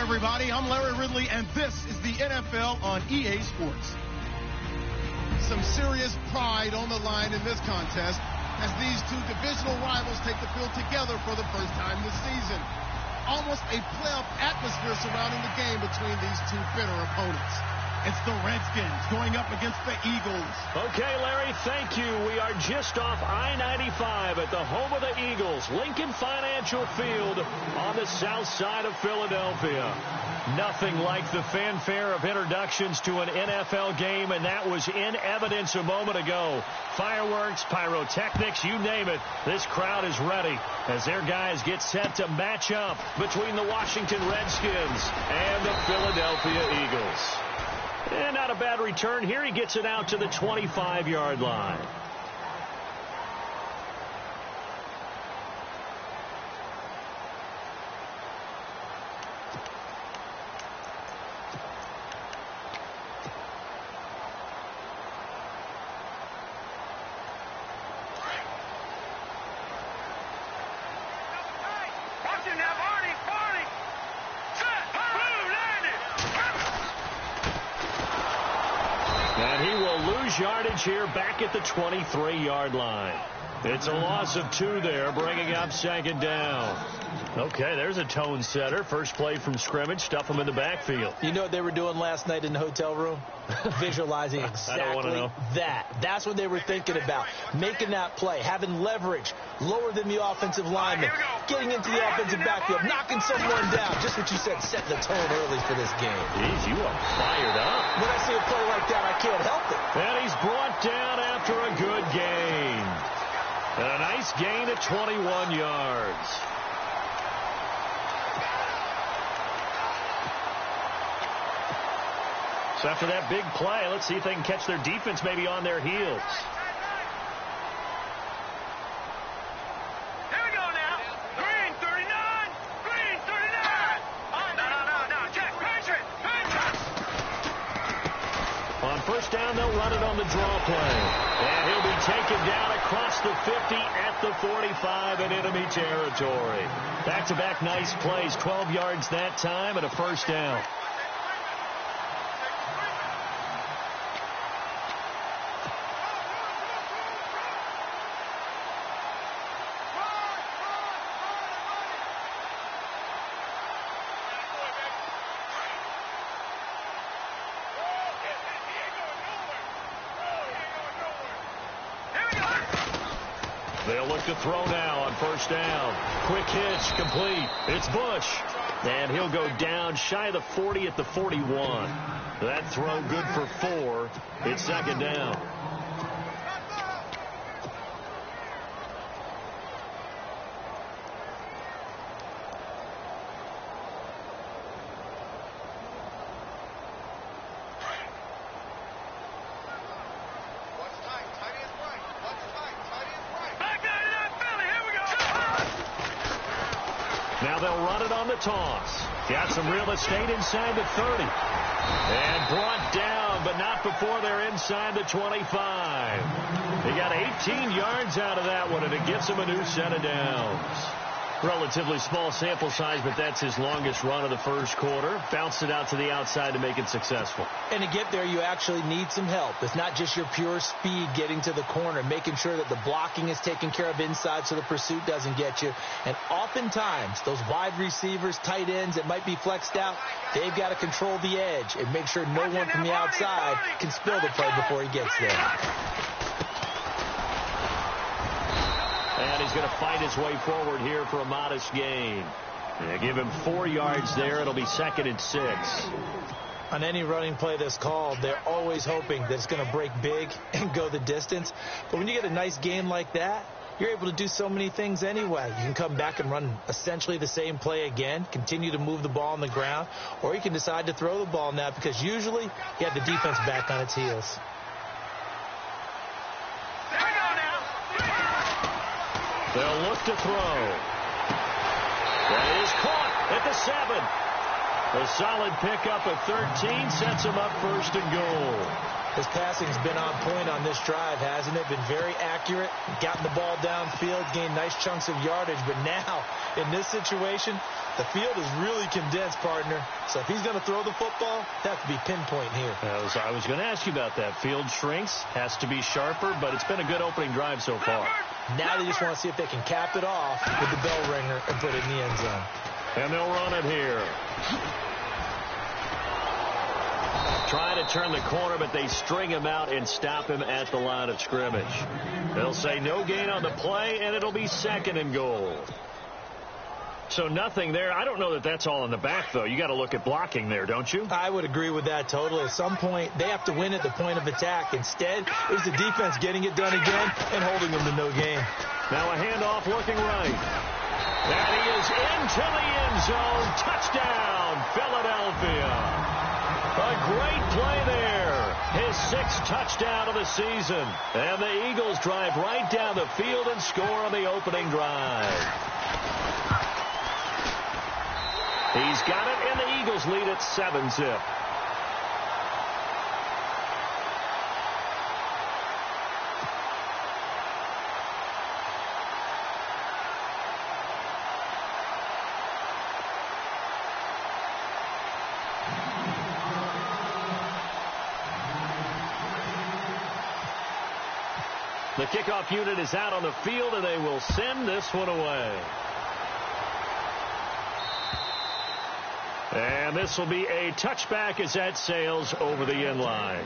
everybody. I'm Larry Ridley, and this is the NFL on EA Sports. Some serious pride on the line in this contest as these two divisional rivals take the field together for the first time this season. Almost a playoff atmosphere surrounding the game between these two bitter opponents. It's the Redskins going up against the Eagles. Okay, Larry, thank you. We are just off I-95 at the home of the Eagles, Lincoln Financial Field on the south side of Philadelphia. Nothing like the fanfare of introductions to an NFL game, and that was in evidence a moment ago. Fireworks, pyrotechnics, you name it. This crowd is ready as their guys get set to match up between the Washington Redskins and the Philadelphia Eagles. And not a bad return here. He gets it out to the 25-yard line. And he will lose yardage here back at the 23-yard line. It's a loss of 2 there, bringing up second down. Okay, there's a tone setter. First play from scrimmage, stuff him in the backfield. You know what they were doing last night in the hotel room? Visualizing exactly that. That's what they were thinking about. Making that play, having leverage, lower than the offensive lineman, getting into the offensive backfield, knocking someone down. Just what you said, setting the tone early for this game. Jeez, you are fired up. When I see a play like that, I can't help it. And he's brought down after a good gain. And a nice gain at 21 yards. So after that big play, let's see if they can catch their defense maybe on their heels. Here we go now. Green 39. Green 39. No. Check. Patriot. On first down, they'll run it on the draw play. And he'll be taken down across the 50 at the 45 in enemy territory. Back-to-back nice plays. 12 yards that time and a first down. They'll look to throw now on first down. Quick hitch, complete. It's Bush. And he'll go down shy of the 40 at the 41. That throw good for 4. It's second down. Now they'll run it on the toss. Got some real estate inside the 30. And brought down, but not before they're inside the 25. They got 18 yards out of that one, and it gets them a new set of downs. Relatively small sample size, but that's his longest run of the first quarter. Bounced it out to the outside to make it successful. And to get there, you actually need some help. It's not just your pure speed getting to the corner, making sure that the blocking is taken care of inside so the pursuit doesn't get you. And oftentimes, those wide receivers, tight ends that might be flexed out, they've got to control the edge and make sure no one from the outside can spill the play before he gets there. And he's going to fight his way forward here for a modest gain. They give him 4 yards there. It'll be 2nd and 6. On any running play that's called, they're always hoping that it's going to break big and go the distance. But when you get a nice game like that, you're able to do so many things anyway. You can come back and run essentially the same play again, continue to move the ball on the ground, or you can decide to throw the ball now because usually you have the defense back on its heels. They'll look to throw. That is caught at the 7. A solid pickup of 13 sets him up first and goal. His passing's been on point on this drive, hasn't it? Been very accurate, gotten the ball downfield, gained nice chunks of yardage. But now, in this situation, the field is really condensed, partner. So if he's going to throw the football, that has to be pinpoint here. I was going to ask you about that. Field shrinks, has to be sharper, but it's been a good opening drive so far. Now they just want to see if they can cap it off with the bell ringer and put it in the end zone. And they'll run it here. Try to turn the corner, but they string him out and stop him at the line of scrimmage. They'll say no gain on the play, and it'll be second and goal. So nothing there. I don't know that that's all in the back, though. You got to look at blocking there, don't you? I would agree with that totally. At some point, they have to win at the point of attack. Instead, it was the defense getting it done again and holding them to no gain. Now a handoff looking right. And he is into the end zone. Touchdown, Philadelphia. A great play there. His 6th touchdown of the season. And the Eagles drive right down the field and score on the opening drive. He's got it, and the Eagles lead at 7-zip. The kickoff unit is out on the field, and they will send this one away. And this will be a touchback as that sails over the end line.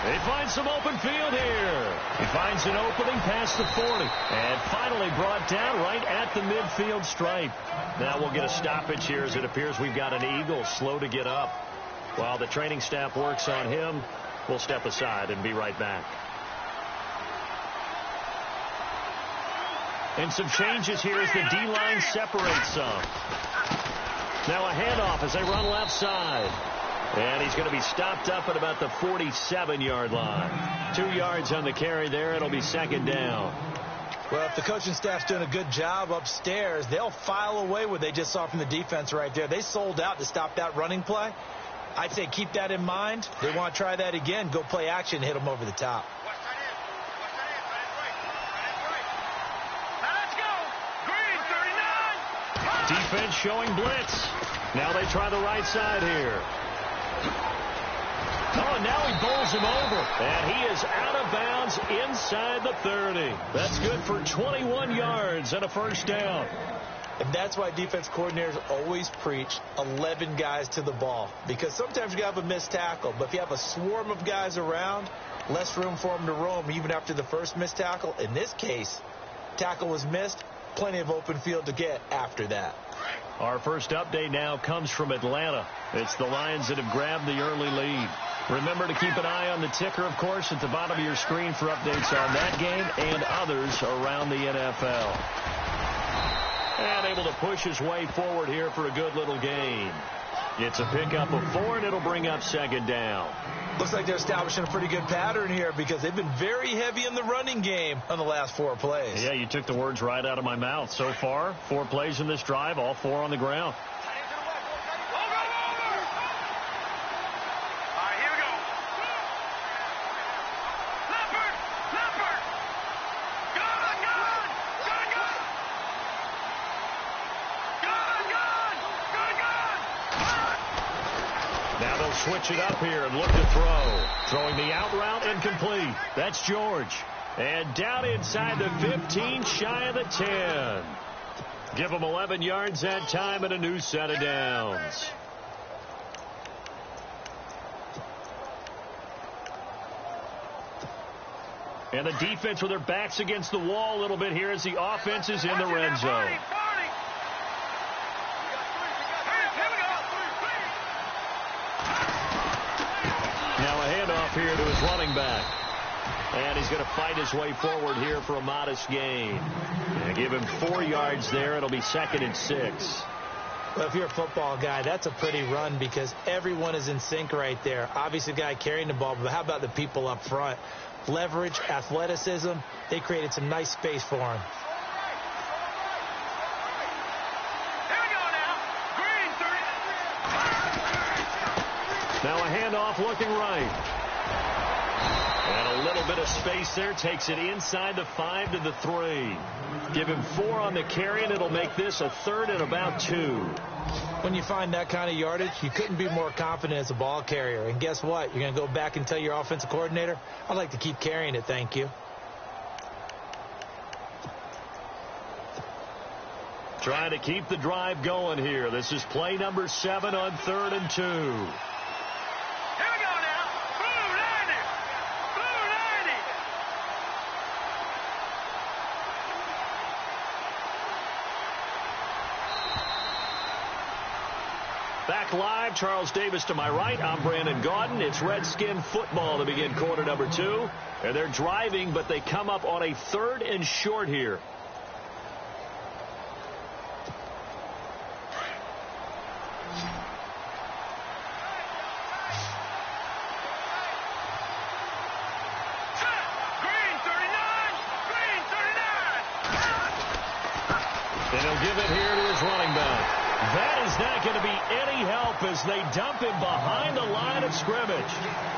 They find some open field here. He finds an opening past the 40. And finally brought down right at the midfield stripe. Now we'll get a stoppage here as it appears we've got an Eagle slow to get up. While the training staff works on him, we'll step aside and be right back. And some changes here as the D-line separates some. Now a handoff as they run left side. And he's going to be stopped up at about the 47-yard line. 2 yards on the carry there. It'll be second down. Well, if the coaching staff's doing a good job upstairs, they'll file away what they just saw from the defense right there. They sold out to stop that running play. I'd say keep that in mind. They want to try that again. Go play action, hit them over the top. Defense showing blitz. Now they try the right side here. Oh, now he bowls him over. And he is out of bounds inside the 30. That's good for 21 yards and a first down. And that's why defense coordinators always preach 11 guys to the ball. Because sometimes you have a missed tackle. But if you have a swarm of guys around, less room for them to roam even after the first missed tackle. In this case, tackle was missed. Plenty of open field to get after that. Our first update now comes from Atlanta. It's the Lions that have grabbed the early lead. Remember to keep an eye on the ticker, of course, at the bottom of your screen for updates on that game and others around the NFL. And able to push his way forward here for a good little gain. It's a pickup of 4, and it'll bring up second down. Looks like they're establishing a pretty good pattern here because they've been very heavy in the running game on the last 4 plays. Yeah, you took the words right out of my mouth. So far, 4 plays in this drive, all 4 on the ground. Switch it up here and look to throw. Throwing the out route incomplete. That's George. And down inside the 15, shy of the 10. Give him 11 yards that time and a new set of downs. And the defense with their backs against the wall a little bit here as the offense is in the red zone. Now a handoff here to his running back. And he's going to fight his way forward here for a modest gain. And give him 4 yards there. It'll be 2nd and 6. Well, if you're a football guy, that's a pretty run because everyone is in sync right there. Obviously, the guy carrying the ball, but how about the people up front? Leverage, athleticism, they created some nice space for him. Here we go now. Green, 30. Now a handoff looking right. And a little bit of space there. Takes it inside the 5 to the 3. Give him 4 on the carry, and it'll make this a 3rd and about 2. When you find that kind of yardage, you couldn't be more confident as a ball carrier. And guess what? You're going to go back and tell your offensive coordinator, I'd like to keep carrying it, thank you. Trying to keep the drive going here. This is play number 7 on 3rd and 2. Back live, Charles Davis to my right. I'm Brandon Gaudin. It's Redskin football to begin quarter number 2. And they're driving, but they come up on a 3rd and short here. Green, 39. Green, 39. And he'll give it here to his running back. That is not going to be any help as they dump him behind the line of scrimmage.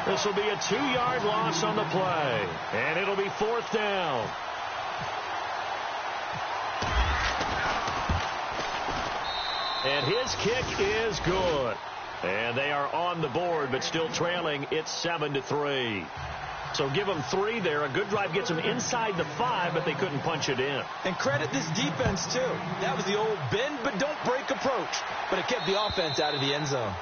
This will be a 2-yard loss on the play. And it'll be 4th down. And his kick is good. And they are on the board, but still trailing. It's 7-3. So give them 3 there. A good drive gets them inside the 5, but they couldn't punch it in. And credit this defense, too. That was the old bend but don't break approach. But it kept the offense out of the end zone.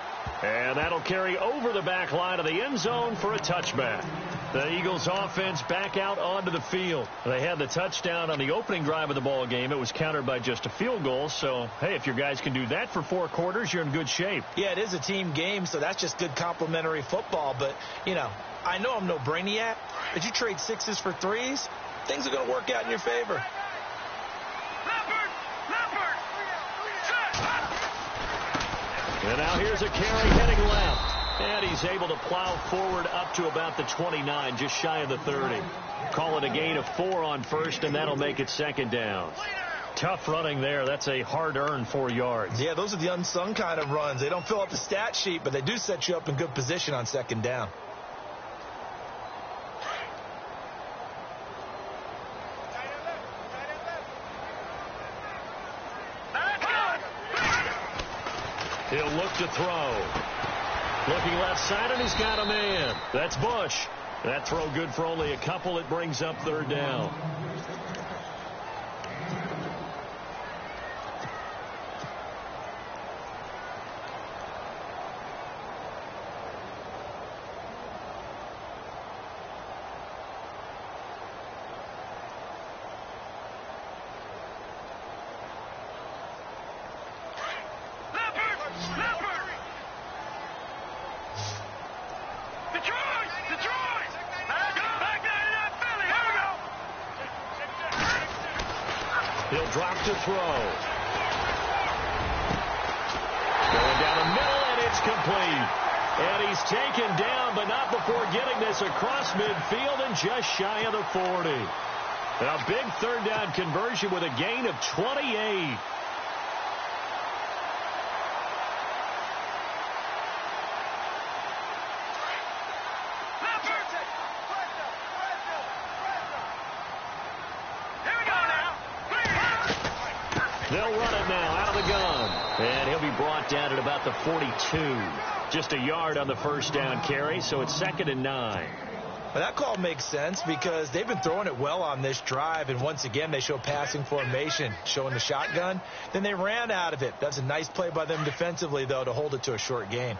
And that'll carry over the back line of the end zone for a touchback. The Eagles offense back out onto the field. They had the touchdown on the opening drive of the ball game. It was countered by just a field goal. So, hey, if your guys can do that for 4 quarters, you're in good shape. Yeah, it is a team game, so that's just good complimentary football. But, you know, I know I'm no brainiac, but you trade 6s for 3s, things are going to work out in your favor. And now here's a carry heading left. And he's able to plow forward up to about the 29, just shy of the 30. Call it a gain of 4 on 1st, and that'll make it 2nd down. Tough running there. That's a hard-earned 4 yards. Yeah, those are the unsung kind of runs. They don't fill up the stat sheet, but they do set you up in good position on 2nd down. He'll look to throw. Looking left side, and he's got a man. That's Bush. That throw good for only a couple. It brings up 3rd down. He'll drop to throw. Going down the middle, and it's complete. And he's taken down, but not before getting this across midfield and just shy of the 40. A big 3rd down conversion with a gain of 28. They'll run it now out of the gun. And he'll be brought down at about the 42. Just a yard on the 1st down carry, so it's 2nd and 9. Well, that call makes sense because they've been throwing it well on this drive, and once again they show passing formation, showing the shotgun. Then they ran out of it. That's a nice play by them defensively, though, to hold it to a short gain.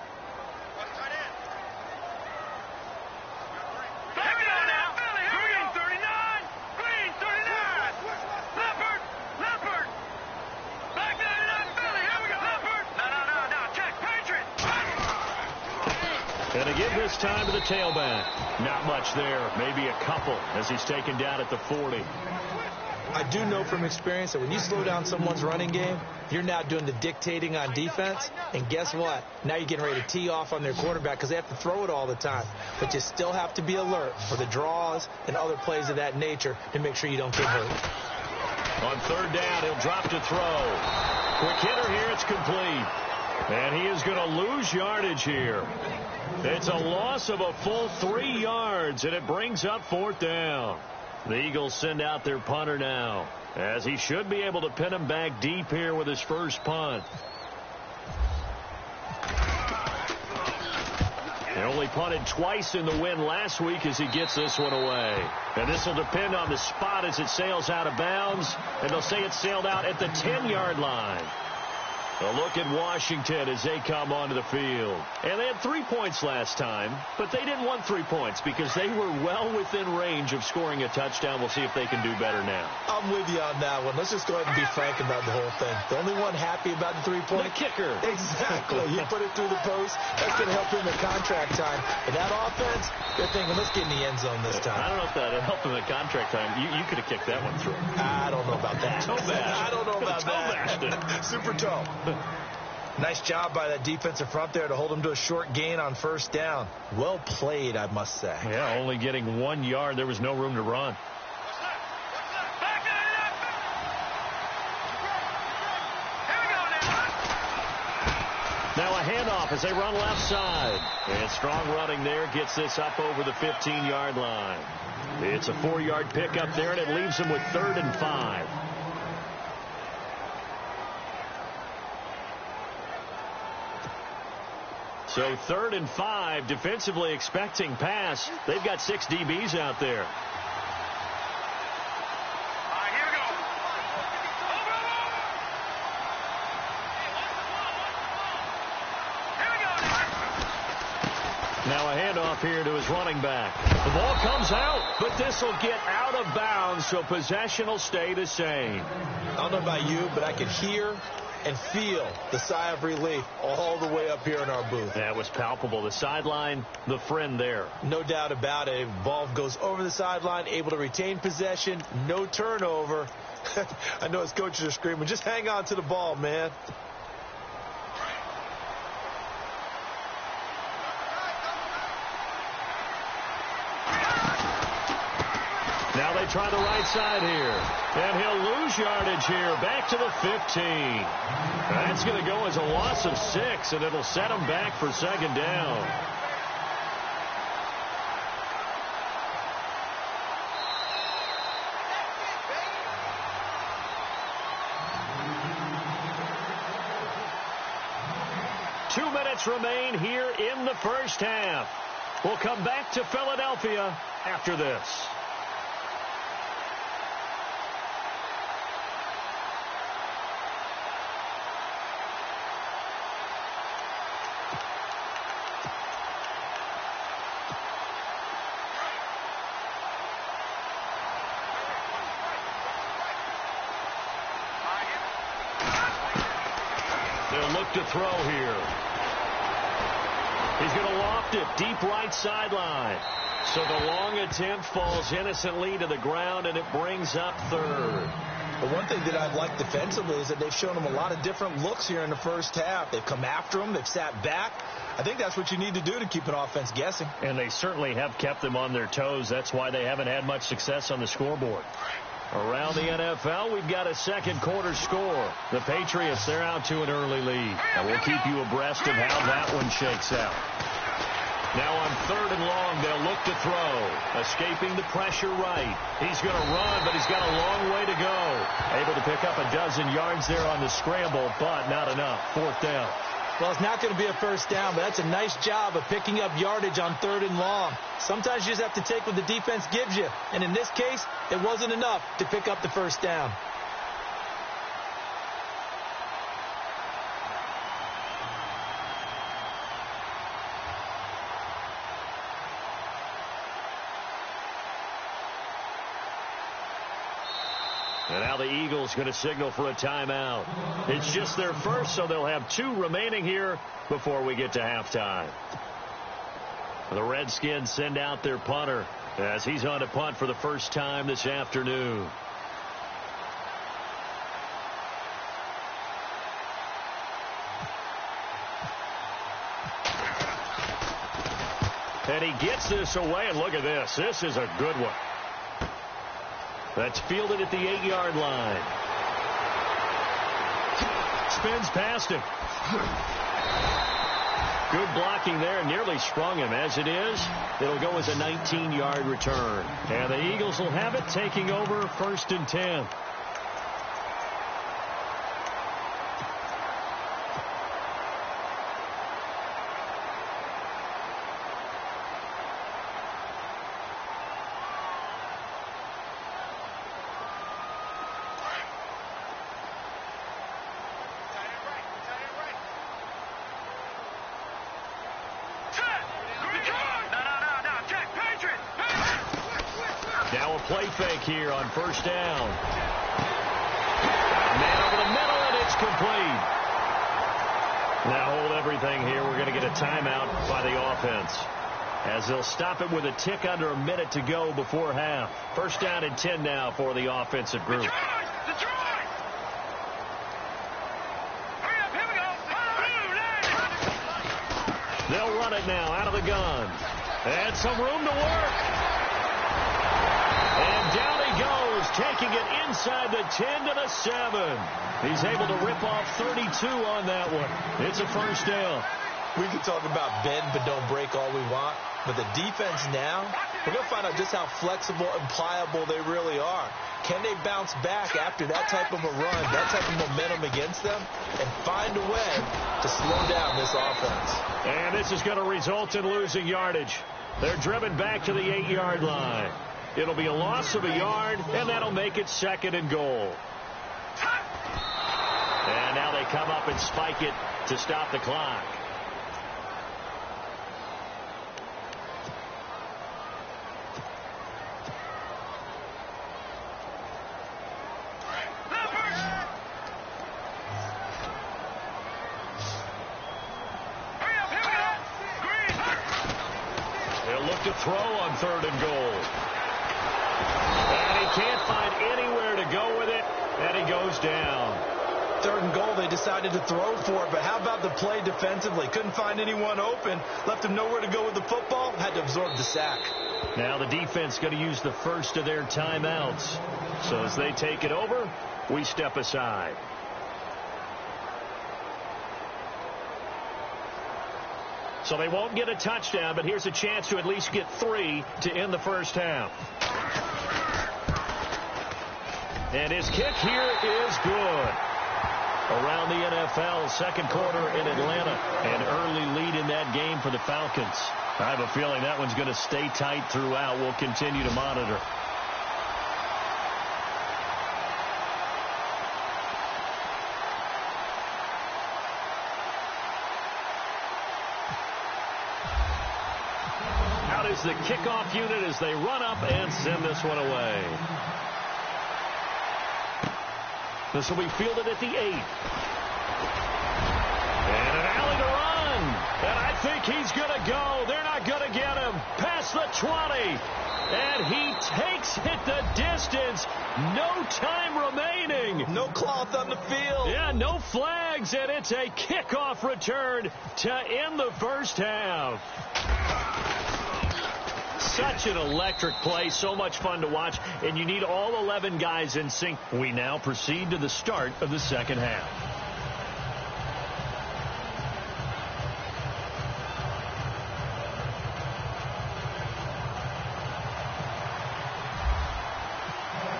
And to give this time to the tailback. Not much there. Maybe a couple as he's taken down at the 40. I do know from experience that when you slow down someone's running game, you're now doing the dictating on defense. And guess what? Now you're getting ready to tee off on their quarterback because they have to throw it all the time. But you still have to be alert for the draws and other plays of that nature to make sure you don't get hurt. On third down, he'll drop to throw. Quick hitter here. It's complete. And he is going to lose yardage here. It's a loss of a full 3 yards, and it brings up fourth down. The Eagles send out their punter now, as he should be able to pin him back deep here with his first punt. He only punted twice in the win last week as he gets this one away. And this will depend on the spot as it sails out of bounds, and they'll say it sailed out at the 10-yard line. A look at Washington as they come onto the field. And they had 3 points last time, but they didn't want 3 points because they were well within range of scoring a touchdown. We'll see if they can do better now. I'm with you on that one. Let's just go ahead and be frank about the whole thing. The only one happy about the 3-point? The kicker. Exactly. You put it through the post. That's going to help him in contract time. But that offense, they're thinking, let's get in the end zone this time. I don't know if that helped him in contract time. You could have kicked that one through. I don't know about that. Toe bash. I don't know about that. Super toe. Nice job by that defensive front there to hold him to a short gain on first down. Well played, I must say. Yeah, only getting 1 yard. There was no room to run. Now a handoff as they run left side. And strong running there gets this up over the 15-yard line. It's a 4-yard pickup there, and it leaves them with 3rd and 5. So 3rd and 5, defensively expecting pass. They've got 6 DBs out there. Here we go. Now a handoff here to his running back. The ball comes out, but this will get out of bounds, so possession will stay the same. I don't know about you, but I could hear and feel the sigh of relief all the way up here in our booth. That was palpable. The sideline, the friend there. No doubt about it. Ball goes over the sideline, able to retain possession, no turnover. I know his coaches are screaming, just hang on to the ball, man. Now they try the right side here. And he'll lose yardage here. Back to the 15. That's going to go as a loss of 6, and it'll set him back for 2nd down. Two minutes remain here in the first half. We'll come back to Philadelphia after this. Look to throw here. He's going to loft it deep right sideline. So the long attempt falls innocently to the ground, and it brings up 3rd. The one thing that I've liked defensively is that they've shown him a lot of different looks here in the first half. They've come after him. They've sat back. I think that's what you need to do to keep an offense guessing. And they certainly have kept them on their toes. That's why they haven't had much success on the scoreboard. Around the NFL, we've got a second quarter score. The Patriots, they're out to an early lead. And we'll keep you abreast of how that one shakes out. Now on 3rd and long, they'll look to throw. Escaping the pressure right. He's going to run, but he's got a long way to go. Able to pick up a dozen yards there on the scramble, but not enough. 4th down. Well, it's not going to be a first down, but that's a nice job of picking up yardage on 3rd and long. Sometimes you just have to take what the defense gives you. And in this case, it wasn't enough to pick up the first down. And now the Eagles going to signal for a timeout. It's just their first, so they'll have 2 remaining here before we get to halftime. The Redskins send out their punter as he's on to punt for the first time this afternoon. And he gets this away, and look at this. This is a good one. That's fielded at the 8-yard line. Spins past him. Good blocking there. Nearly sprung him. As it is, it'll go as a 19-yard return. And the Eagles will have it, taking over 1st and 10. Now a play fake here on 1st down. Man over the middle, and it's complete. Now hold everything here. We're going to get a timeout by the offense, as they'll stop it with a tick under a minute to go before half. 1st down and 10 now for the offensive group. They'll run it now out of the gun. And some room to work. And down he goes, taking it inside the 10 to the 7. He's able to rip off 32 on that one. It's a 1st down. We can talk about bend but don't break all we want, but the defense now, we're going to find out just how flexible and pliable they really are. Can they bounce back after that type of a run, that type of momentum against them, and find a way to slow down this offense? And this is going to result in losing yardage. They're driven back to the 8-yard line. It'll be a loss of a yard, and that'll make it 2nd and goal. And now they come up and spike it to stop the clock. They'll look to throw on 3rd and goal. And he can't find anywhere to go with it, and he goes down. 3rd and goal, they decided to throw for it, but how about the play defensively? Couldn't find anyone open, left him nowhere to go with the football, had to absorb the sack. Now the defense going to use the first of their timeouts. So as they take it over, we step aside. So they won't get a touchdown, but here's a chance to at least get 3 to end the first half. And his kick here is good. Around the NFL, 2nd quarter in Atlanta. An early lead in that game for the Falcons. I have a feeling that one's going to stay tight throughout. We'll continue to monitor. Out is the kickoff unit as they run up and send this one away. This will be fielded at the 8. And an alley to run. And I think he's going to go. They're not going to get him. Past the 20. And he takes it the distance. No time remaining. No cloth on the field. Yeah, no flags. And it's a kickoff return to end the first half. Such an electric play, so much fun to watch, and you need all 11 guys in sync. We now proceed to the start of the second half.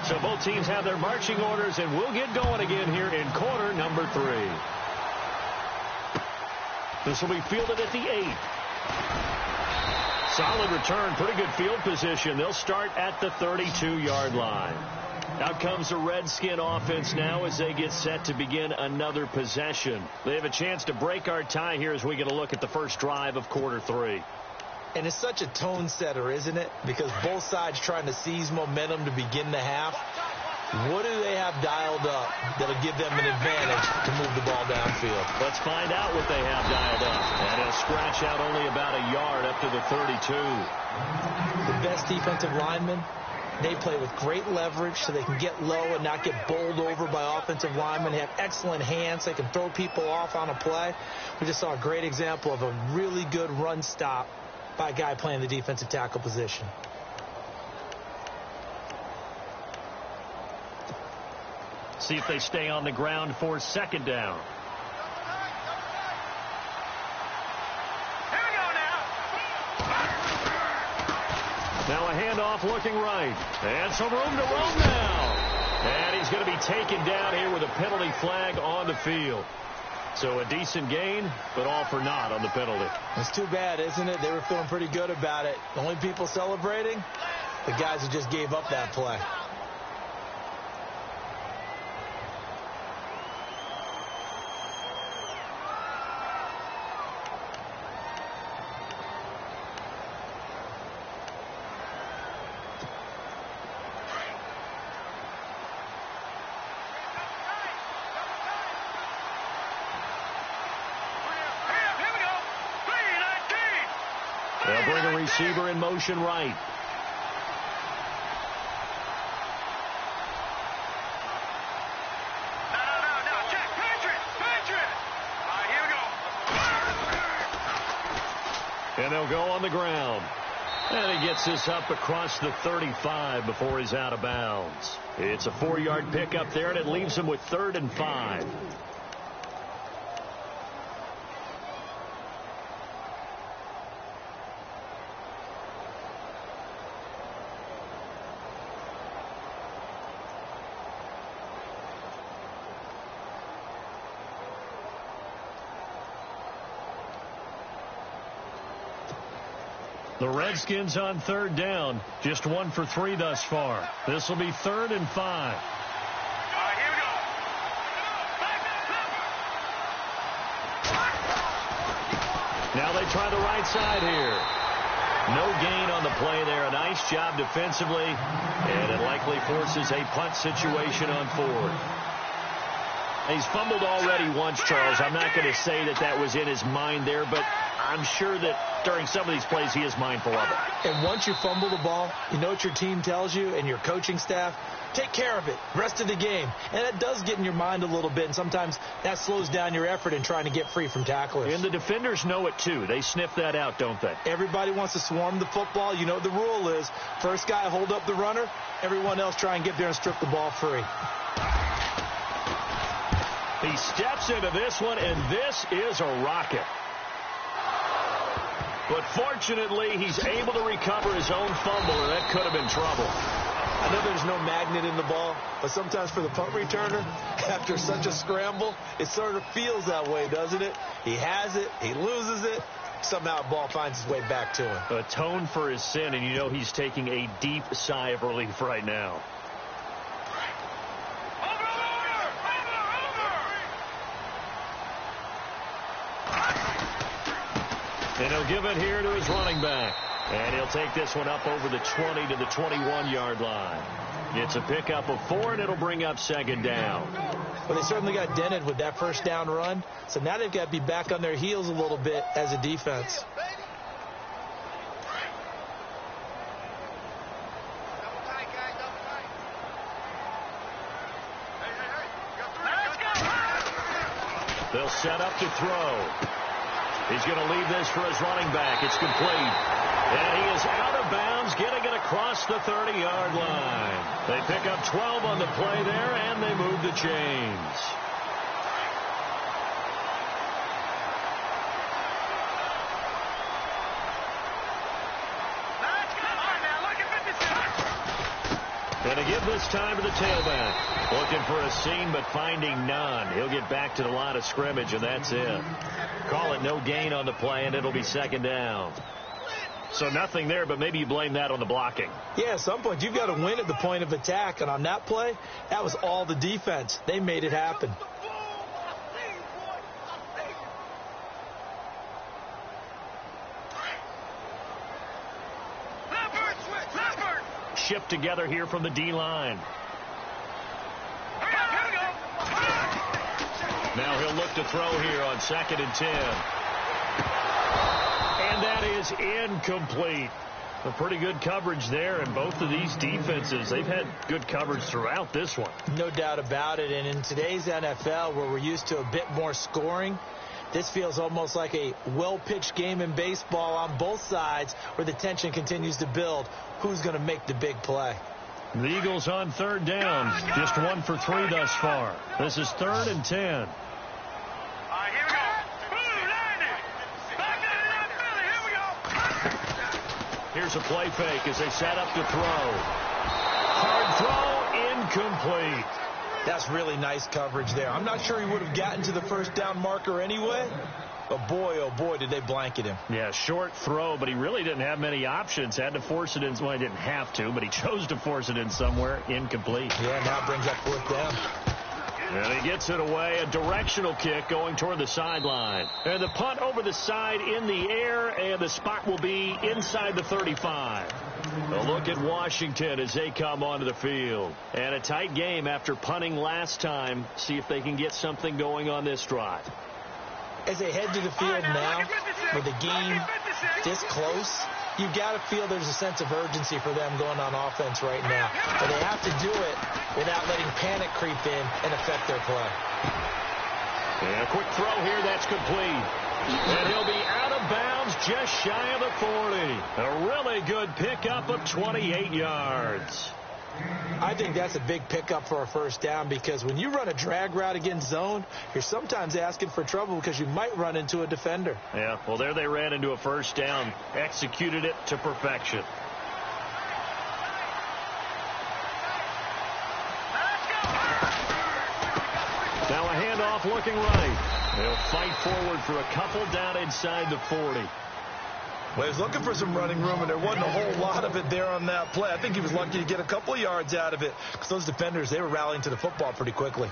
So both teams have their marching orders, and we'll get going again here in quarter number 3. This will be fielded at the 8. Solid return, pretty good field position. They'll start at the 32-yard line. Out comes the Redskin offense now as they get set to begin another possession. They have a chance to break our tie here as we get a look at the first drive of quarter 3. And it's such a tone setter, isn't it? Because both sides trying to seize momentum to begin the half. What do they have dialed up that'll give them an advantage to move the ball downfield? Let's find out what they have dialed up. And he'll scratch out only about a yard up to the 32. The best defensive linemen, they play with great leverage so they can get low and not get bowled over by offensive linemen. They have excellent hands. They can throw people off on a play. We just saw a great example of a really good run stop by a guy playing the defensive tackle position. See if they stay on the ground for second down. Here we go now. Now a handoff looking right. And some room to roam now. And he's going to be taken down here with a penalty flag on the field. So a decent gain, but all for naught on the penalty. It's too bad, isn't it? They were feeling pretty good about it. The only people celebrating, the guys who just gave up that play. They'll bring a receiver in motion right. No. Check. Patriot. All right, here we go. And they'll go on the ground. And he gets this up across the 35 before he's out of bounds. It's a 4-yard pickup there, and it leaves him with 3rd and 5. The Redskins on 3rd down. Just 1 for 3 thus far. This will be 3rd and 5. All right, here we go. Now they try the right side here. No gain on the play there. A nice job defensively. And it likely forces a punt situation on 4th. He's fumbled already once, Charles. I'm not going to say that that was in his mind there, but I'm sure that during some of these plays he is mindful of it. And once you fumble the ball, you know what your team tells you and your coaching staff? Take care of it. Rest of the game. And that does get in your mind a little bit, and sometimes that slows down your effort in trying to get free from tacklers. And the defenders know it, too. They sniff that out, don't they? Everybody wants to swarm the football. You know what the rule is. First guy hold up the runner. Everyone else try and get there and strip the ball free. He steps into this one, and this is a rocket. But fortunately, he's able to recover his own fumble, and that could have been trouble. I know there's no magnet in the ball, but sometimes for the punt returner, after such a scramble, it sort of feels that way, doesn't it? He has it, he loses it, somehow the ball finds its way back to him. Atone for his sin, and you know he's taking a deep sigh of relief right now. And he'll give it here to his running back. And he'll take this one up over the 20 to the 21-yard line. It's a pickup of 4, and it'll bring up 2nd down. Well, they certainly got dented with that first down run. So now they've got to be back on their heels a little bit as a defense. They'll set up to throw. He's going to leave this for his running back. It's complete. And he is out of bounds, getting it across the 30-yard line. They pick up 12 on the play there, and they move the chains. And to give this time to the tailback. Looking for a seam, but finding none. He'll get back to the line of scrimmage, and that's it. Call it no gain on the play, and it'll be 2nd down. So nothing there, but maybe you blame that on the blocking. Yeah, at some point, you've got to win at the point of attack. And on that play, that was all the defense. They made it happen. Shipped together here from the D-line. Now he'll look to throw here on 2nd and 10. And that is incomplete. A pretty good coverage there, and both of these defenses, they've had good coverage throughout this one. No doubt about it, and in today's NFL, where we're used to a bit more scoring, this feels almost like a well-pitched game in baseball on both sides where the tension continues to build. Who's going to make the big play? The Eagles on 3rd down, just 1 for 3 thus far. This is 3rd and 10. Here's a play fake as they set up to throw. Hard throw, incomplete. That's really nice coverage there. I'm not sure he would have gotten to the 1st down marker anyway, but boy, oh boy, did they blanket him. Yeah, short throw, but he really didn't have many options. Had to force it in. Well, he didn't have to, but he chose to force it in somewhere. Incomplete. Yeah, now it brings up 4th down. And he gets it away, a directional kick going toward the sideline. And the punt over the side in the air, and the spot will be inside the 35. A look at Washington as they come onto the field. And a tight game after punting last time. See if they can get something going on this drive. As they head to the field now, with the game this close, you've got to feel there's a sense of urgency for them going on offense right now. But they have to do it without letting panic creep in and affect their play. And a quick throw here, that's complete. And he'll be out of bounds just shy of the 40. A really good pickup of 28 yards. I think that's a big pickup for a 1st down, because when you run a drag route against zone, you're sometimes asking for trouble because you might run into a defender. Yeah, well, there they ran into a 1st down, executed it to perfection. Now a handoff looking right. They'll fight forward for a couple down inside the 40. Well, he was looking for some running room, and there wasn't a whole lot of it there on that play. I think he was lucky to get a couple of yards out of it, because those defenders, they were rallying to the football pretty quickly.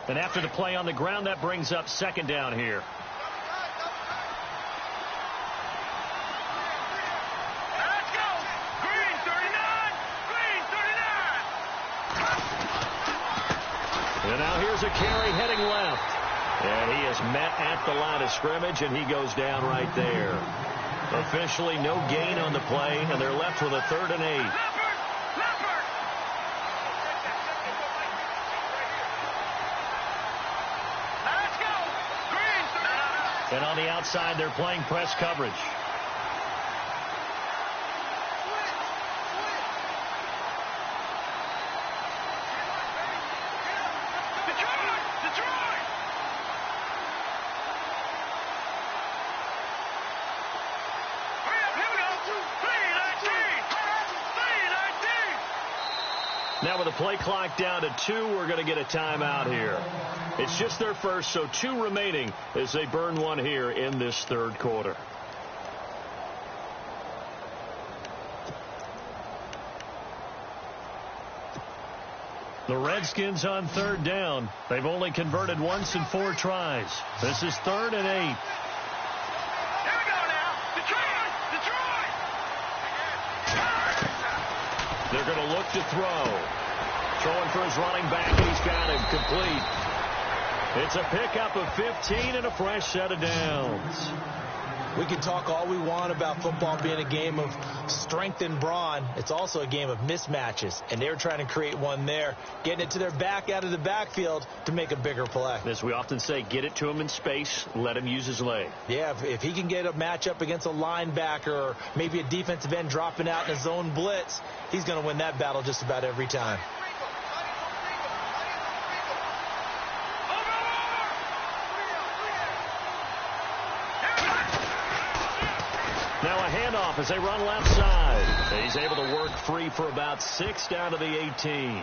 And after the play on the ground, that brings up 2nd down here. And now here's a carry heading left. And he is met at the line of scrimmage, and he goes down right there. Officially no gain on the play, and they're left with a 3rd and 8. And on the outside, they're playing press coverage. Now with the play clock down to 2, we're going to get a timeout here. It's just their first, so 2 remaining as they burn one here in this 3rd quarter. The Redskins on 3rd down. They've only converted once in 4 tries. This is 3rd and 8. They're going to look to throw. Throwing for his running back, and he's got him complete. It's a pickup of 15 and a fresh set of downs. We can talk all we want about football being a game of strength and brawn. It's also a game of mismatches, and they're trying to create one there, getting it to their back out of the backfield to make a bigger play. As we often say, get it to him in space, let him use his leg. Yeah, if he can get a matchup against a linebacker or maybe a defensive end dropping out in a zone blitz, he's going to win that battle just about every time. Now a handoff as they run left side. He's able to work free for about 6 down to the 18.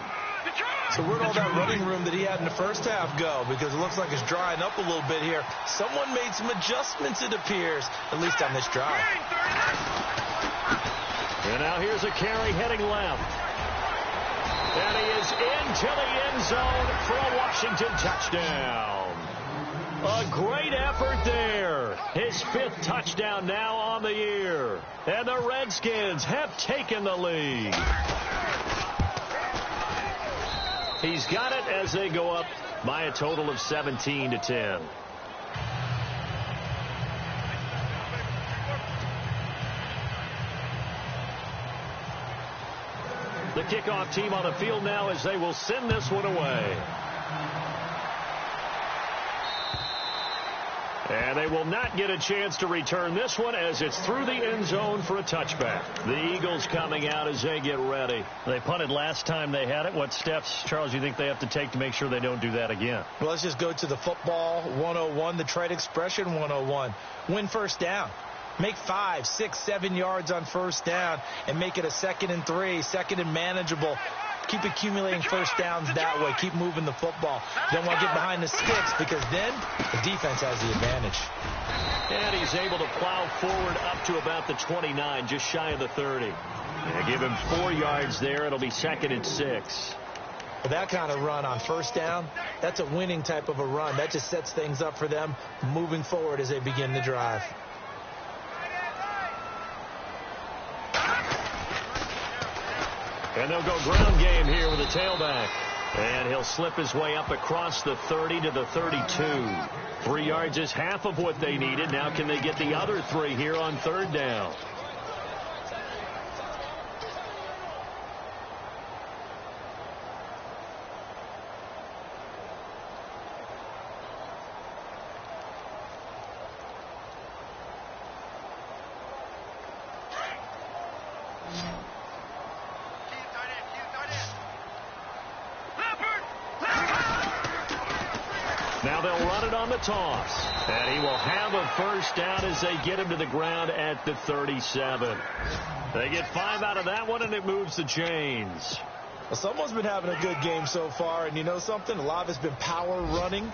So where'd all that running room that he had in the first half go? Because it looks like it's drying up a little bit here. Someone made some adjustments, it appears, at least on this drive. And now here's a carry heading left. And he is into the end zone for a Washington touchdown. A great effort there. His 5th touchdown now on the year. And the Redskins have taken the lead. He's got it as they go up by a total of 17-10. The kickoff team on the field now as they will send this one away. And they will not get a chance to return this one as it's through the end zone for a touchback. The Eagles coming out as they get ready. They punted last time they had it. What steps, Charles, you think they have to take to make sure they don't do that again? Well, let's just go to the football 101, the trade expression 101. Win first down. Make 5, 6, 7 yards on first down and make it a 2nd and 3, 2nd and manageable. Keep accumulating first downs that way. Keep moving the football. You don't want to get behind the sticks because then the defense has the advantage. And he's able to plow forward up to about the 29, just shy of the 30. And give him 4 yards there. It'll be 2nd and 6. With that kind of run on first down, that's a winning type of a run. That just sets things up for them moving forward as they begin the drive. And they'll go ground game here with a tailback. And he'll slip his way up across the 30 to the 32. 3 yards is half of what they needed. Now can they get the other 3 here on third down? Now they'll run it on the toss. And he will have a first down as they get him to the ground at the 37. They get 5 out of that one, and it moves the chains. Well, someone's been having a good game so far, and you know something? A lot of it's been power running.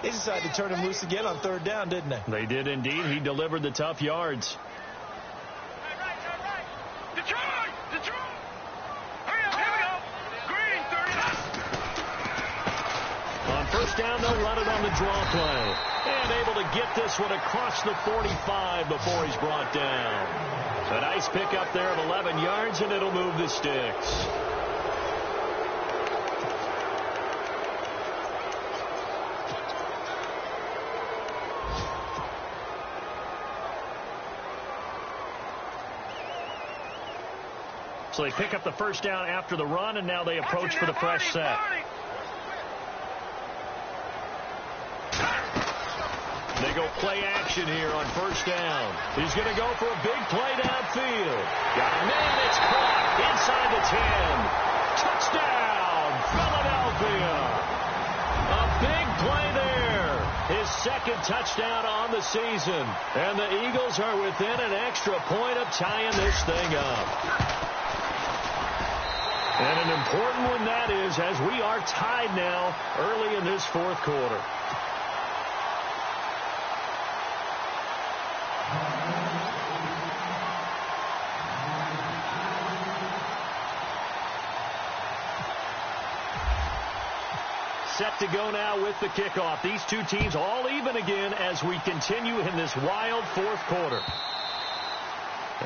They decided to turn him loose again on third down, didn't they? They did indeed. He delivered the tough yards. First down, they'll run it on the draw play. And able to get this one across the 45 before he's brought down. A nice pickup there of 11 yards, and it'll move the sticks. So they pick up the first down after the run, and now they approach for the fresh set. They go play action here on first down. He's going to go for a big play downfield. Got a man, it's caught inside the 10. Touchdown, Philadelphia. A big play there. His 2nd touchdown on the season. And the Eagles are within an extra point of tying this thing up. And an important one that is, as we are tied now early in this 4th quarter. Set to go now with the kickoff. These two teams all even again as we continue in this wild 4th quarter.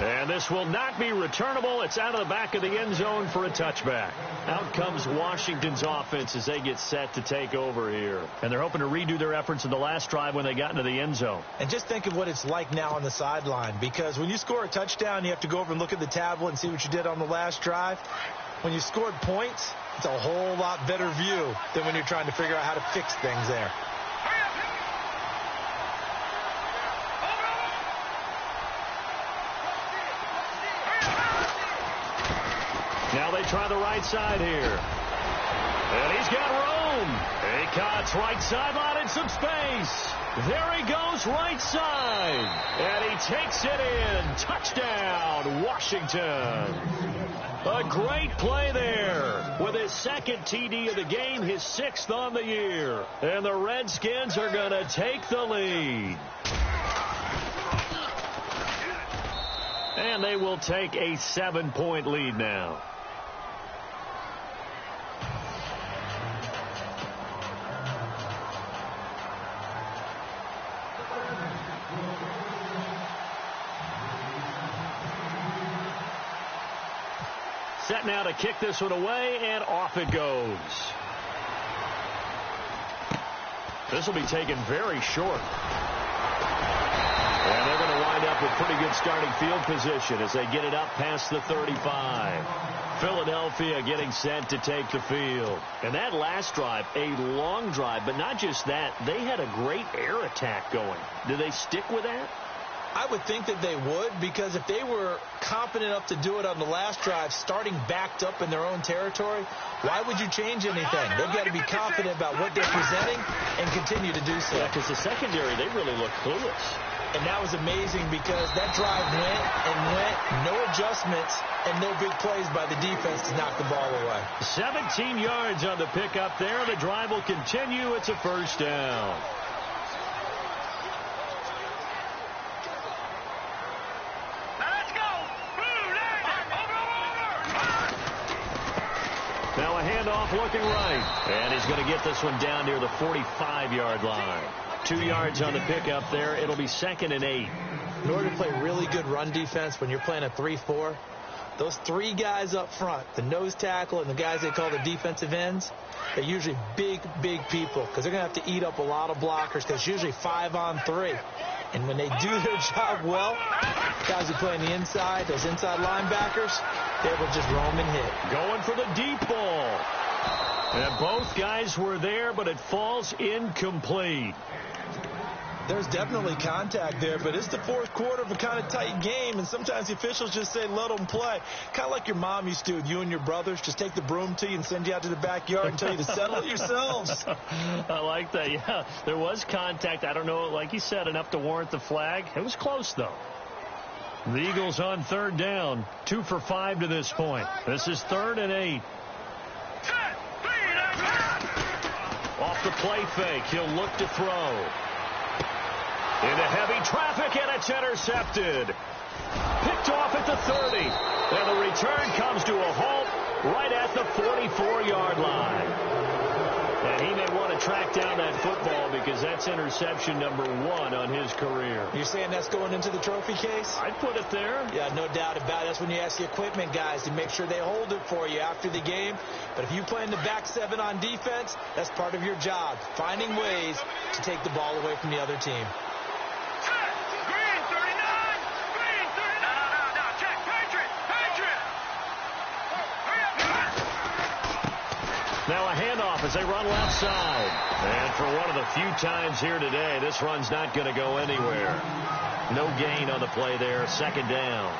And this will not be returnable. It's out of the back of the end zone for a touchback. Out comes Washington's offense as they get set to take over here. And they're hoping to redo their efforts in the last drive when they got into the end zone. And just think of what it's like now on the sideline. Because when you score a touchdown, you have to go over and look at the tablet and see what you did on the last drive. When you scored points, it's a whole lot better view than when you're trying to figure out how to fix things there. Now they try the right side here. And he's got room. He cuts right sideline in some space. There he goes right side. And he takes it in. Touchdown, Washington. A great play there with his 2nd TD of the game, his 6th on the year. And the Redskins are going to take the lead. And they will take a 7-point lead now. Set now to kick this one away, and off it goes. This will be taken very short. And they're going to wind up with pretty good starting field position as they get it up past the 35. Philadelphia getting set to take the field. And that last drive, a long drive, but not just that. They had a great air attack going. Do they stick with that? I would think that they would, because if they were confident enough to do it on the last drive, starting backed up in their own territory, why would you change anything? They've got to be confident about what they're presenting and continue to do so. Yeah, because the secondary, they really look clueless. And that was amazing because that drive went and went, no adjustments, and no big plays by the defense to knock the ball away. 17 yards on the pickup there. The drive will continue. It's a first down. Now a handoff looking right. And he's going to get this one down near the 45-yard line. 2 yards on the pickup there. It'll be 2nd and 8. In order to play really good run defense when you're playing a 3-4, those three guys up front, the nose tackle and the guys they call the defensive ends, they're usually big, big people because they're going to have to eat up a lot of blockers because it's usually 5-on-3. And when they do their job well, guys who play on the inside, those inside linebackers, they're able to just roam and hit. Going for the deep ball. And both guys were there, but it falls incomplete. There's definitely contact there, but it's the fourth quarter of a kind of tight game, and sometimes the officials just say, let them play. Kind of like your mom used to with you and your brothers. Just take the broom to you and send you out to the backyard and tell you to settle it yourselves. I like that, yeah. There was contact. I don't know, like you said, enough to warrant the flag. It was close, though. The Eagles on 3rd down. 2 for 5 to this point. This is 3rd and 8. Off the play fake. He'll look to throw. Into heavy traffic, and it's intercepted. Picked off at the 30. And the return comes to a halt right at the 44-yard line. And he may want to track down that football because that's interception number 1 on his career. You're saying that's going into the trophy case? I'd put it there. Yeah, no doubt about it. That's when you ask the equipment guys to make sure they hold it for you after the game. But if you play in the back 7 on defense, that's part of your job, finding ways to take the ball away from the other team. Now a handoff as they run left side. And for one of the few times here today, this run's not going to go anywhere. No gain on the play there. 2nd down.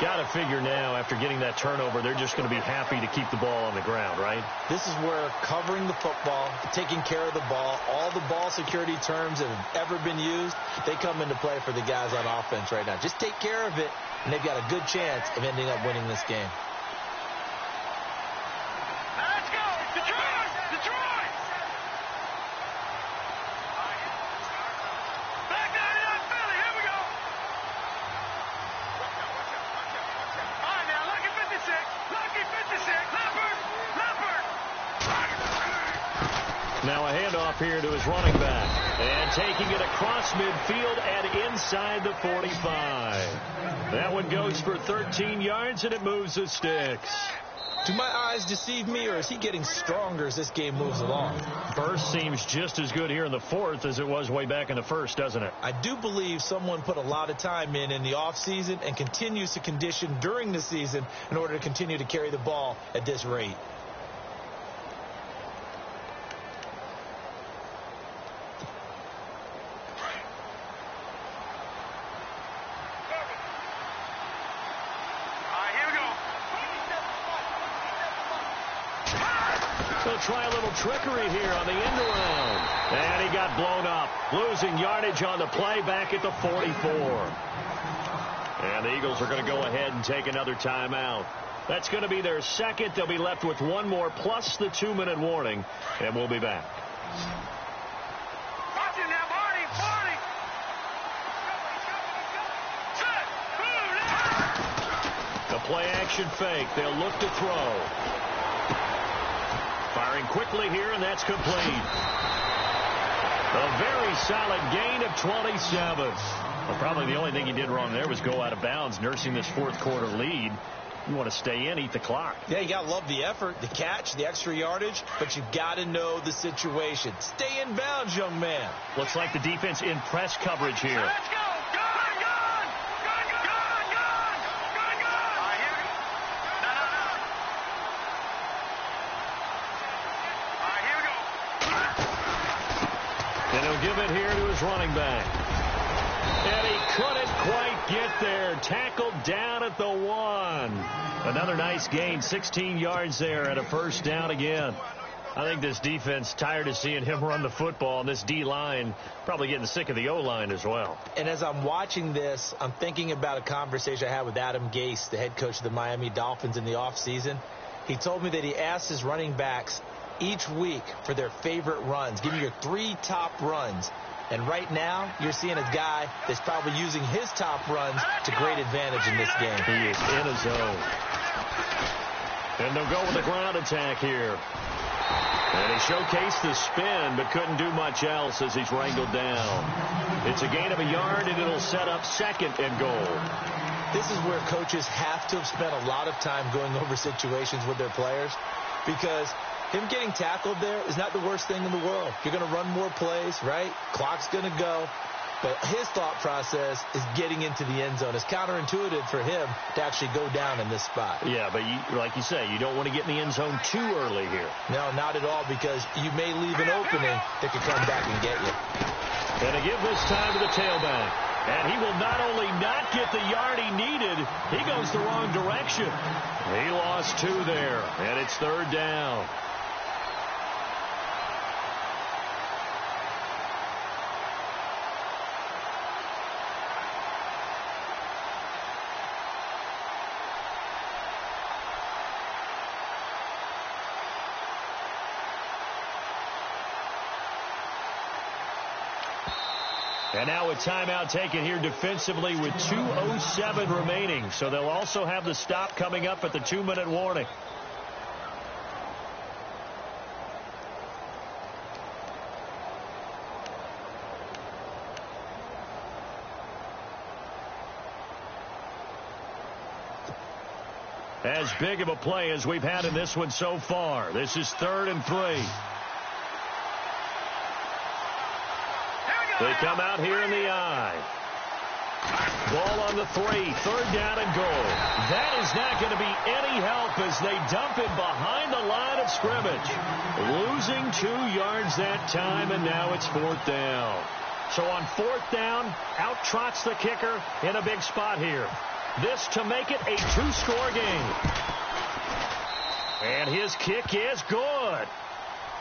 Got to figure now, after getting that turnover, they're just going to be happy to keep the ball on the ground, right? This is where covering the football, taking care of the ball, all the ball security terms that have ever been used, they come into play for the guys on offense right now. Just take care of it, and they've got a good chance of ending up winning this game. Now a handoff here to his running back. And taking it across midfield and inside the 45. That one goes for 13 yards, and it moves the sticks. Do my eyes deceive me, or is he getting stronger as this game moves along? Burst seems just as good here in the 4th as it was way back in the 1st, doesn't it? I do believe someone put a lot of time in the offseason and continues to condition during the season in order to continue to carry the ball at this rate. Try a little trickery here on the end around. And he got blown up. Losing yardage on the play back at the 44. And the Eagles are going to go ahead and take another timeout. That's going to be their 2nd. They'll be left with 1 more plus the 2-minute warning. And we'll be back. The play action fake. They'll look to throw. Firing quickly here, and that's complete. A very solid gain of 27. Well, probably the only thing he did wrong there was go out of bounds, nursing this 4th quarter lead. You want to stay in, eat the clock. Yeah, you got to love the effort, the catch, the extra yardage, but you got to know the situation. Stay in bounds, young man. Looks like the defense in press coverage here. Let's go. And he'll give it here to his running back. And he couldn't quite get there. Tackled down at the 1. Another nice gain, 16 yards there and a first down again. I think this defense tired of seeing him run the football, and this D-line probably getting sick of the O-line as well. And as I'm watching this, I'm thinking about a conversation I had with Adam Gase, the head coach of the Miami Dolphins in the offseason. He told me that he asked his running backs each week for their favorite runs. Give me your 3 top runs. And right now, you're seeing a guy that's probably using his top runs to great advantage in this game. He is in his zone. And they'll go with the ground attack here. And he showcased the spin, but couldn't do much else as he's wrangled down. It's a gain of a yard, and it'll set up 2nd and goal. This is where coaches have to have spent a lot of time going over situations with their players, because him getting tackled there is not the worst thing in the world. You're going to run more plays, right? Clock's going to go. But his thought process is getting into the end zone. It's counterintuitive for him to actually go down in this spot. Yeah, but like you say, you don't want to get in the end zone too early here. No, not at all, because you may leave an opening that could come back and get you. And to give this time to the tailback. And he will not only not get the yard he needed, he goes the wrong direction. He lost 2 there, and it's 3rd down. And now a timeout taken here defensively with 2:07 remaining. So they'll also have the stop coming up at the 2-minute warning. As big of a play as we've had in this one so far. This is 3rd and 3. They come out here in the I. Ball on the 3. 3rd down and goal. That is not going to be any help as they dump it behind the line of scrimmage. Losing 2 yards that time, and now it's 4th down. So on 4th down, out trots the kicker in a big spot here. This to make it a 2-score game. And his kick is good.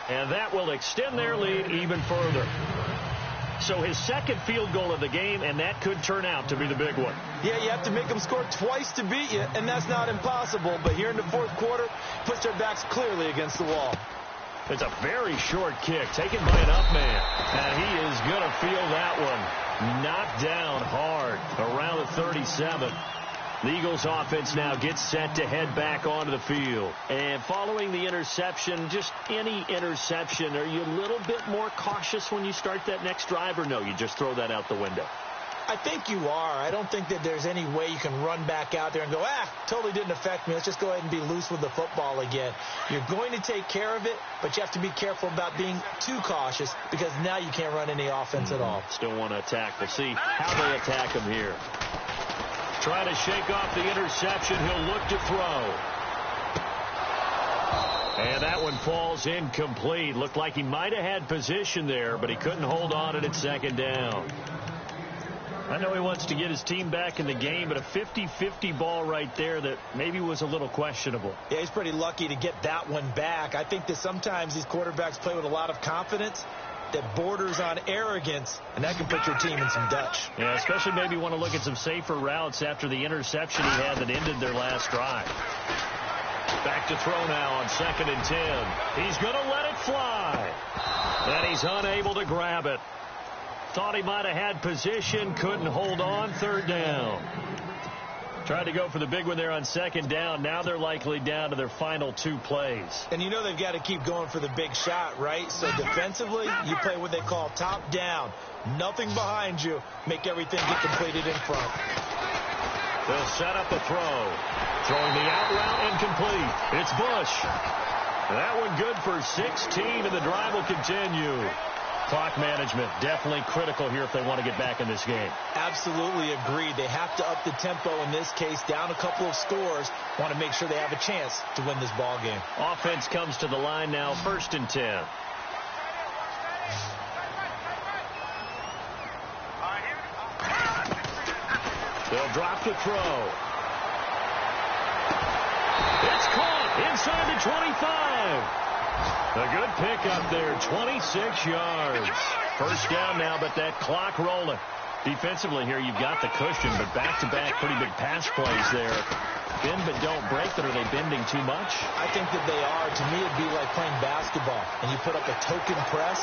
And that will extend their lead even further. So his 2nd field goal of the game, and that could turn out to be the big one. Yeah, you have to make them score twice to beat you, and that's not impossible. But here in the 4th quarter, puts their backs clearly against the wall. It's a very short kick taken by an up man. And he is going to feel that one. Knocked down hard around the 37. The Eagles offense now gets set to head back onto the field. And following the interception, just any interception, are you a little bit more cautious when you start that next drive, or no, you just throw that out the window? I think you are. I don't think that there's any way you can run back out there and go, totally didn't affect me. Let's just go ahead and be loose with the football again. You're going to take care of it, but you have to be careful about being too cautious, because now you can't run any offense at all. Still want to attack. We'll see how they attack him here. Trying to shake off the interception. He'll look to throw. And that one falls incomplete. Looked like he might have had position there, but he couldn't hold on at 2nd down. I know he wants to get his team back in the game, but a 50-50 ball right there that maybe was a little questionable. Yeah, he's pretty lucky to get that one back. I think that sometimes these quarterbacks play with a lot of confidence that borders on arrogance, and that can put your team in some Dutch. Yeah, especially maybe want to look at some safer routes after the interception he had that ended their last drive. Back to throw now on 2nd and 10. He's going to let it fly. And he's unable to grab it. Thought he might have had position, couldn't hold on. 3rd down. Tried to go for the big one there on 2nd down. Now they're likely down to their final 2 plays. And you know they've got to keep going for the big shot, right? So defensively, you play what they call top down. Nothing behind you. Make everything get completed in front. They'll set up the throw. Throwing the out route incomplete. It's Bush. That one good for 16, and the drive will continue. Clock management definitely critical here if they want to get back in this game. Absolutely agreed. They have to up the tempo in this case, down a couple of scores. Want to make sure they have a chance to win this ball game. Offense comes to the line now, 1st and 10. They'll drop the throw. It's caught inside the 25. A good pickup there, 26 yards. First down now, but that clock rolling. Defensively here, you've got the cushion, but back-to-back pretty big pass plays there. Bend but don't break, but are they bending too much? I think that they are. To me, it'd be like playing basketball, and you put up a token press.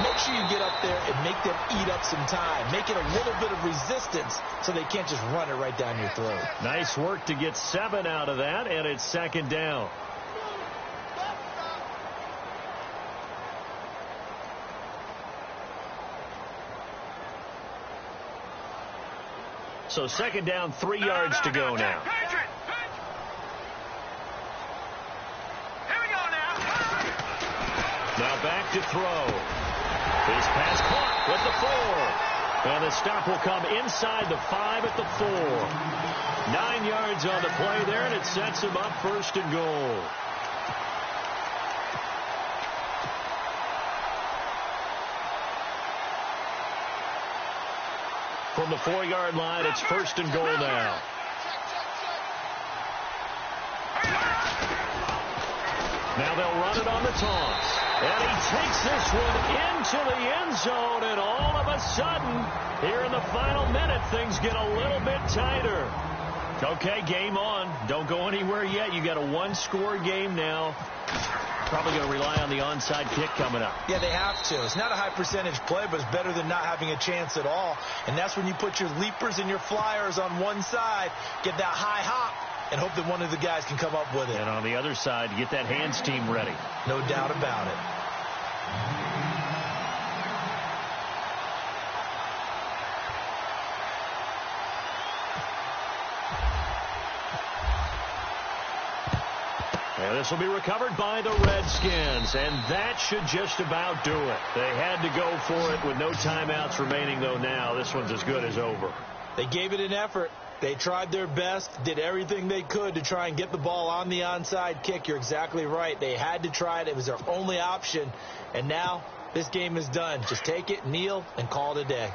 Make sure you get up there and make them eat up some time. Make it a little bit of resistance so they can't just run it right down your throat. Nice work to get 7 out of that, and it's 2nd down. So 2nd down, 3 yards to go now. Now back to throw. His pass caught with the 4. And the stop will come inside the 5 at the 4. 9 yards on the play there, and it sets him up 1st and goal. From the 4-yard line, it's 1st and goal now. Now they'll run it on the toss. And he takes this one into the end zone, and all of a sudden, here in the final minute, things get a little bit tighter. Okay, game on. Don't go anywhere yet. You got a 1-score game now. Probably going to rely on the onside kick coming up. Yeah, they have to. It's not a high percentage play, but it's better than not having a chance at all. And that's when you put your leapers and your flyers on one side, get that high hop, and hope that one of the guys can come up with it. And on the other side, get that hands team ready. No doubt about it. And this will be recovered by the Redskins, and that should just about do it. They had to go for it with no timeouts remaining, though now. This one's as good as over. They gave it an effort. They tried their best, did everything they could to try and get the ball on the onside kick. You're exactly right. They had to try it. It was their only option. And now this game is done. Just take it, kneel, and call it a day.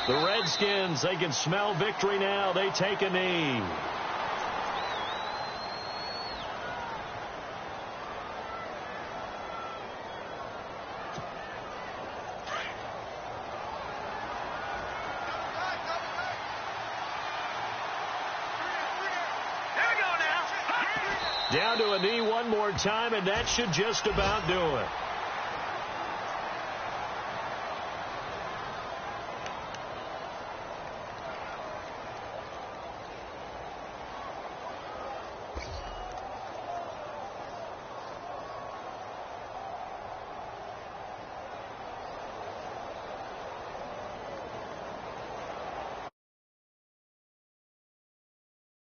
The Redskins, they can smell victory now. They take a knee. Down to a knee one more time, and that should just about do it.